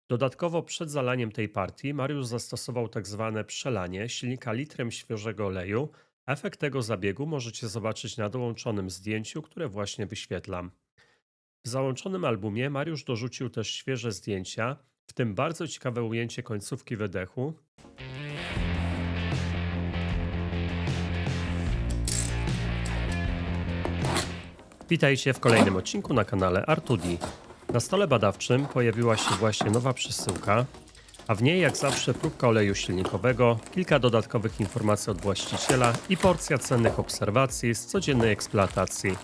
Dodatkowo przed zalaniem tej partii Mariusz zastosował tak zwane przelanie silnika litrem świeżego oleju. Efekt tego zabiegu możecie zobaczyć na dołączonym zdjęciu, które właśnie wyświetlam. W załączonym albumie Mariusz dorzucił też świeże zdjęcia, w tym bardzo ciekawe ujęcie końcówki wydechu. Witajcie w kolejnym odcinku na kanale R2D. Na stole badawczym pojawiła się właśnie nowa przesyłka, a w niej jak zawsze próbka oleju silnikowego, kilka dodatkowych informacji od właściciela i porcja cennych obserwacji z codziennej eksploatacji.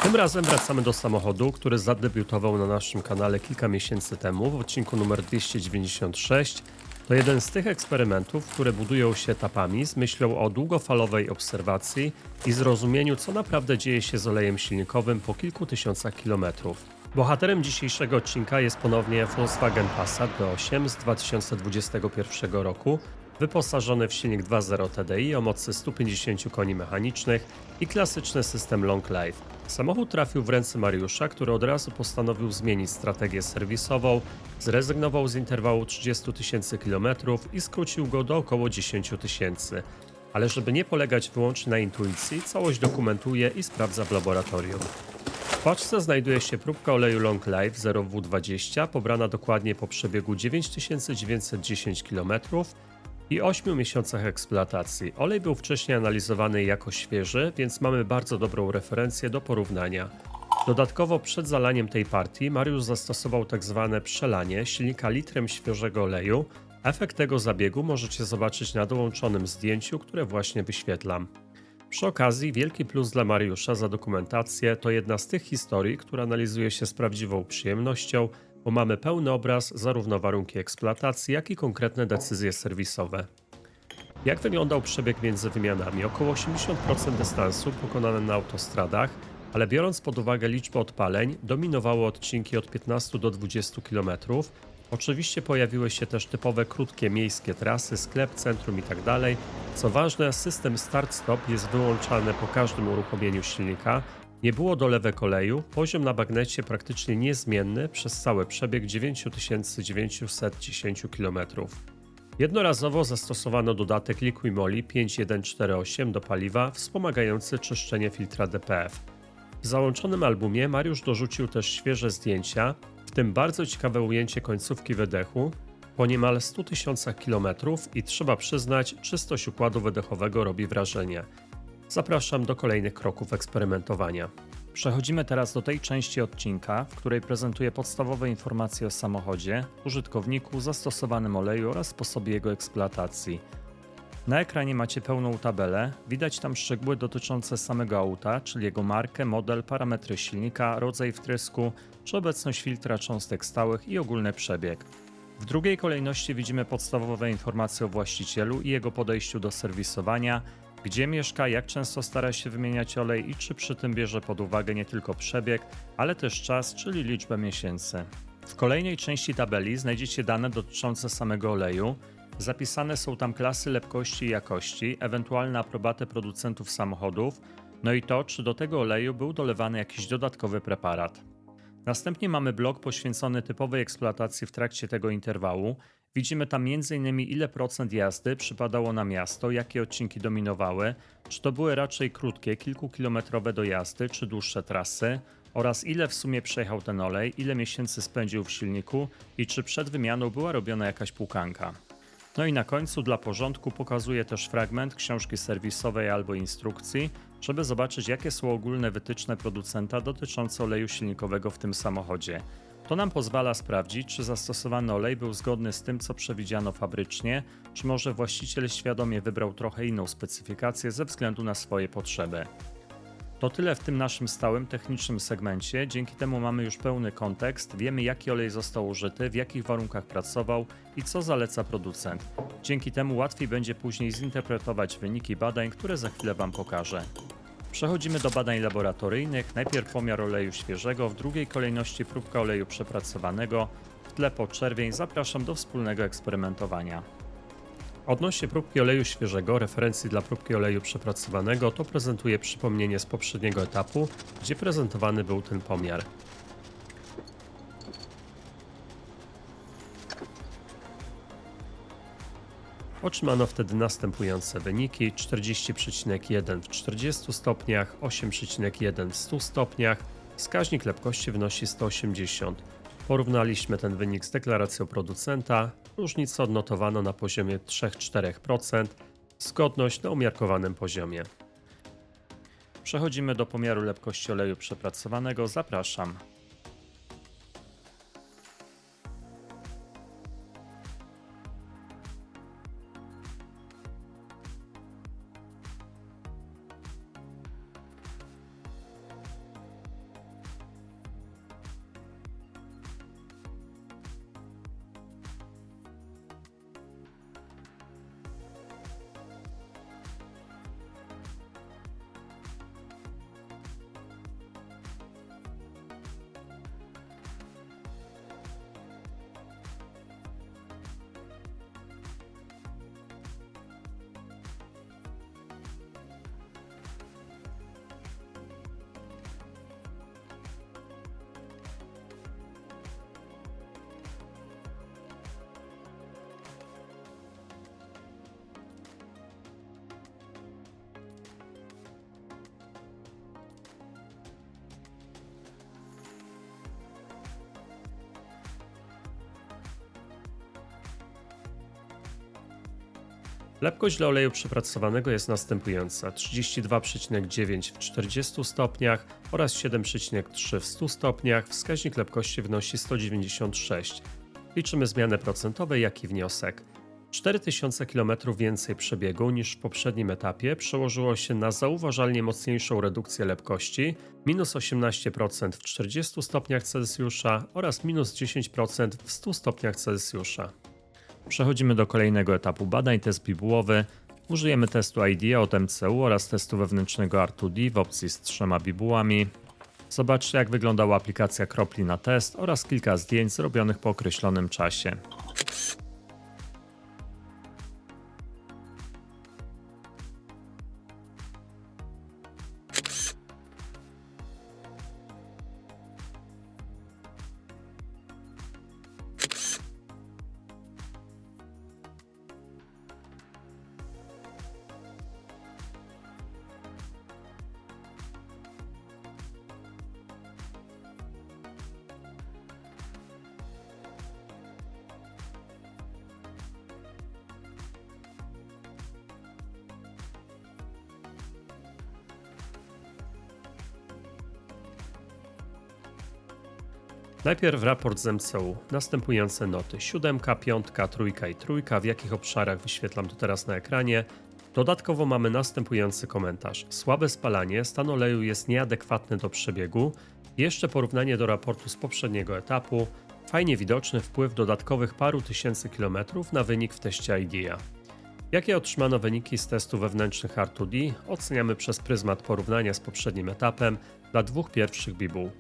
Tym razem wracamy do samochodu, który zadebiutował na naszym kanale kilka miesięcy temu w odcinku numer 296. To jeden z tych eksperymentów, które budują się etapami z myślą o długofalowej obserwacji i zrozumieniu, co naprawdę dzieje się z olejem silnikowym po kilku tysiącach kilometrów. Bohaterem dzisiejszego odcinka jest ponownie Volkswagen Passat B8 z 2021 roku, wyposażony w silnik 2.0 TDI o mocy 150 koni mechanicznych i klasyczny system Long Life. Samochód trafił w ręce Mariusza, który od razu postanowił zmienić strategię serwisową, zrezygnował z interwału 30 tysięcy kilometrów i skrócił go do około 10 tysięcy. Ale żeby nie polegać wyłącznie na intuicji, całość dokumentuje i sprawdza w laboratorium. W paczce znajduje się próbka oleju Long Life 0W20, pobrana dokładnie po przebiegu 9910 km i 8 miesiącach eksploatacji. Olej był wcześniej analizowany jako świeży, więc mamy bardzo dobrą referencję do porównania. Dodatkowo przed zalaniem tej partii Mariusz zastosował tak zwane przelanie silnika litrem świeżego oleju. Efekt tego zabiegu możecie zobaczyć na dołączonym zdjęciu, które właśnie wyświetlam. Przy okazji, wielki plus dla Mariusza za dokumentację to jedna z tych historii, która analizuje się z prawdziwą przyjemnością, bo mamy pełny obraz, zarówno warunki eksploatacji, jak i konkretne decyzje serwisowe. Jak wyglądał przebieg między wymianami? Około 80% dystansu pokonane na autostradach, ale biorąc pod uwagę liczbę odpaleń, dominowały odcinki od 15 do 20 km. Oczywiście pojawiły się też typowe krótkie miejskie trasy, sklep, centrum itd. Co ważne, system start-stop jest wyłączany po każdym uruchomieniu silnika. Nie było dolewek oleju, poziom na bagnecie praktycznie niezmienny przez cały przebieg 9910 km. Jednorazowo zastosowano dodatek Liquimoli 5148 do paliwa, wspomagający czyszczenie filtra DPF. W załączonym albumie Mariusz dorzucił też świeże zdjęcia, w tym bardzo ciekawe ujęcie końcówki wydechu po niemal 100 tysiącach kilometrów i trzeba przyznać, czystość układu wydechowego robi wrażenie. Zapraszam do kolejnych kroków eksperymentowania. Przechodzimy teraz do tej części odcinka, w której prezentuję podstawowe informacje o samochodzie, użytkowniku, zastosowanym oleju oraz sposobie jego eksploatacji. Na ekranie macie pełną tabelę, widać tam szczegóły dotyczące samego auta, czyli jego markę, model, parametry silnika, rodzaj wtrysku, czy obecność filtra cząstek stałych i ogólny przebieg. W drugiej kolejności widzimy podstawowe informacje o właścicielu i jego podejściu do serwisowania, gdzie mieszka, jak często stara się wymieniać olej i czy przy tym bierze pod uwagę nie tylko przebieg, ale też czas, czyli liczbę miesięcy. W kolejnej części tabeli znajdziecie dane dotyczące samego oleju. Zapisane są tam klasy lepkości i jakości, ewentualne aprobaty producentów samochodów, no i to, czy do tego oleju był dolewany jakiś dodatkowy preparat. Następnie mamy blok poświęcony typowej eksploatacji w trakcie tego interwału. Widzimy tam m.in. ile procent jazdy przypadało na miasto, jakie odcinki dominowały, czy to były raczej krótkie, kilkukilometrowe dojazdy, czy dłuższe trasy, oraz ile w sumie przejechał ten olej, ile miesięcy spędził w silniku i czy przed wymianą była robiona jakaś płukanka. No i na końcu dla porządku pokazuję też fragment książki serwisowej albo instrukcji, żeby zobaczyć, jakie są ogólne wytyczne producenta dotyczące oleju silnikowego w tym samochodzie. To nam pozwala sprawdzić, czy zastosowany olej był zgodny z tym, co przewidziano fabrycznie, czy może właściciel świadomie wybrał trochę inną specyfikację ze względu na swoje potrzeby. To tyle w tym naszym stałym technicznym segmencie, dzięki temu mamy już pełny kontekst, wiemy jaki olej został użyty, w jakich warunkach pracował i co zaleca producent. Dzięki temu łatwiej będzie później zinterpretować wyniki badań, które za chwilę Wam pokażę. Przechodzimy do badań laboratoryjnych, najpierw pomiar oleju świeżego, w drugiej kolejności próbka oleju przepracowanego, w tle podczerwień. Zapraszam do wspólnego eksperymentowania. Odnośnie próbki oleju świeżego, referencji dla próbki oleju przepracowanego, to prezentuję przypomnienie z poprzedniego etapu, gdzie prezentowany był ten pomiar. Otrzymano wtedy następujące wyniki: 40,1 w 40 stopniach, 8,1 w 100 stopniach, wskaźnik lepkości wynosi 180. Porównaliśmy ten wynik z deklaracją producenta, różnicę odnotowano na poziomie 3-4%, zgodność na umiarkowanym poziomie. Przechodzimy do pomiaru lepkości oleju przepracowanego, zapraszam. Lepkość dla oleju przepracowanego jest następująca: 32,9 w 40 stopniach oraz 7,3 w 100 stopniach. Wskaźnik lepkości wynosi 196. Liczymy zmiany procentowe, jak i wniosek. 4000 km więcej przebiegu niż w poprzednim etapie przełożyło się na zauważalnie mocniejszą redukcję lepkości, minus 18% w 40 stopniach Celsjusza oraz minus 10% w 100 stopniach Celsjusza. Przechodzimy do kolejnego etapu badań, test bibułowy. Użyjemy testu IDEA od MCU oraz testu wewnętrznego R2D w opcji z 3 bibułami. Zobaczcie, jak wyglądała aplikacja kropli na test oraz kilka zdjęć zrobionych po określonym czasie. Najpierw raport z MCU. Następujące noty: 7, 5, 3 i 3. W jakich obszarach wyświetlam to teraz na ekranie. Dodatkowo mamy następujący komentarz: słabe spalanie, stan oleju jest nieadekwatny do przebiegu. Jeszcze porównanie do raportu z poprzedniego etapu. Fajnie widoczny wpływ dodatkowych paru tysięcy kilometrów na wynik w teście IDEA. Jakie otrzymano wyniki z testów wewnętrznych R2D? Oceniamy przez pryzmat porównania z poprzednim etapem dla dwóch pierwszych bibuł.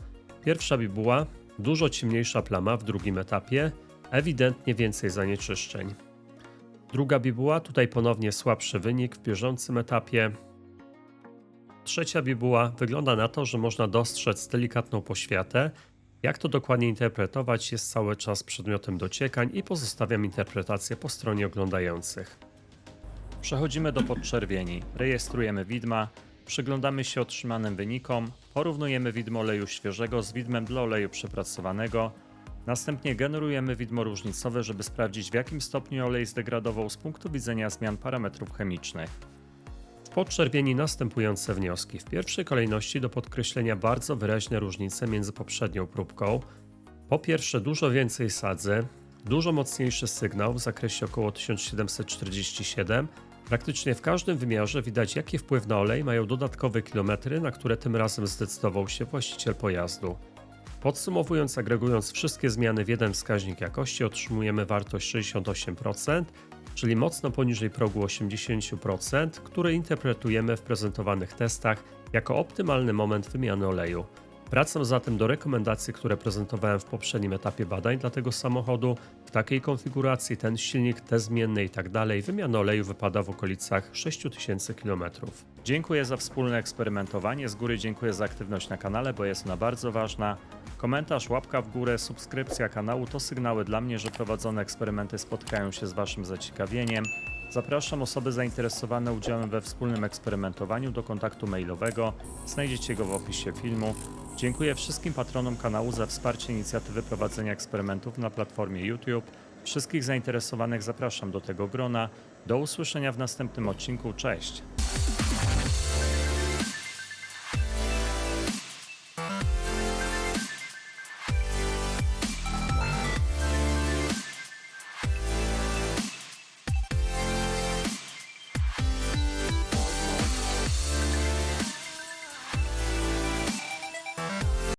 Pierwsza bibuła: dużo ciemniejsza plama w drugim etapie, ewidentnie więcej zanieczyszczeń. Druga bibuła, tutaj ponownie słabszy wynik w bieżącym etapie. Trzecia bibuła, wygląda na to, że można dostrzec delikatną poświatę. Jak to dokładnie interpretować, jest cały czas przedmiotem dociekań i pozostawiam interpretację po stronie oglądających. Przechodzimy do podczerwieni. Rejestrujemy widma. Przyglądamy się otrzymanym wynikom, porównujemy widmo oleju świeżego z widmem dla oleju przepracowanego, następnie generujemy widmo różnicowe, żeby sprawdzić, w jakim stopniu olej zdegradował z punktu widzenia zmian parametrów chemicznych. W podczerwieni następujące wnioski. W pierwszej kolejności do podkreślenia bardzo wyraźne różnice między poprzednią próbką. Po pierwsze, dużo więcej sadzy, dużo mocniejszy sygnał w zakresie około 1747. Praktycznie w każdym wymiarze widać, jaki wpływ na olej mają dodatkowe kilometry, na które tym razem zdecydował się właściciel pojazdu. Podsumowując, agregując wszystkie zmiany w jeden wskaźnik jakości, otrzymujemy wartość 68%, czyli mocno poniżej progu 80%, który interpretujemy w prezentowanych testach jako optymalny moment wymiany oleju. Wracam zatem do rekomendacji, które prezentowałem w poprzednim etapie badań dla tego samochodu. W takiej konfiguracji ten silnik, te zmienne itd. Wymiana oleju wypada w okolicach 6000 km. Dziękuję za wspólne eksperymentowanie. Z góry dziękuję za aktywność na kanale, bo jest ona bardzo ważna. Komentarz, łapka w górę, subskrypcja kanału to sygnały dla mnie, że prowadzone eksperymenty spotkają się z Waszym zaciekawieniem. Zapraszam osoby zainteresowane udziałem we wspólnym eksperymentowaniu do kontaktu mailowego. Znajdziecie go w opisie filmu. Dziękuję wszystkim patronom kanału za wsparcie inicjatywy prowadzenia eksperymentów na platformie YouTube. Wszystkich zainteresowanych zapraszam do tego grona. Do usłyszenia w następnym odcinku. Cześć!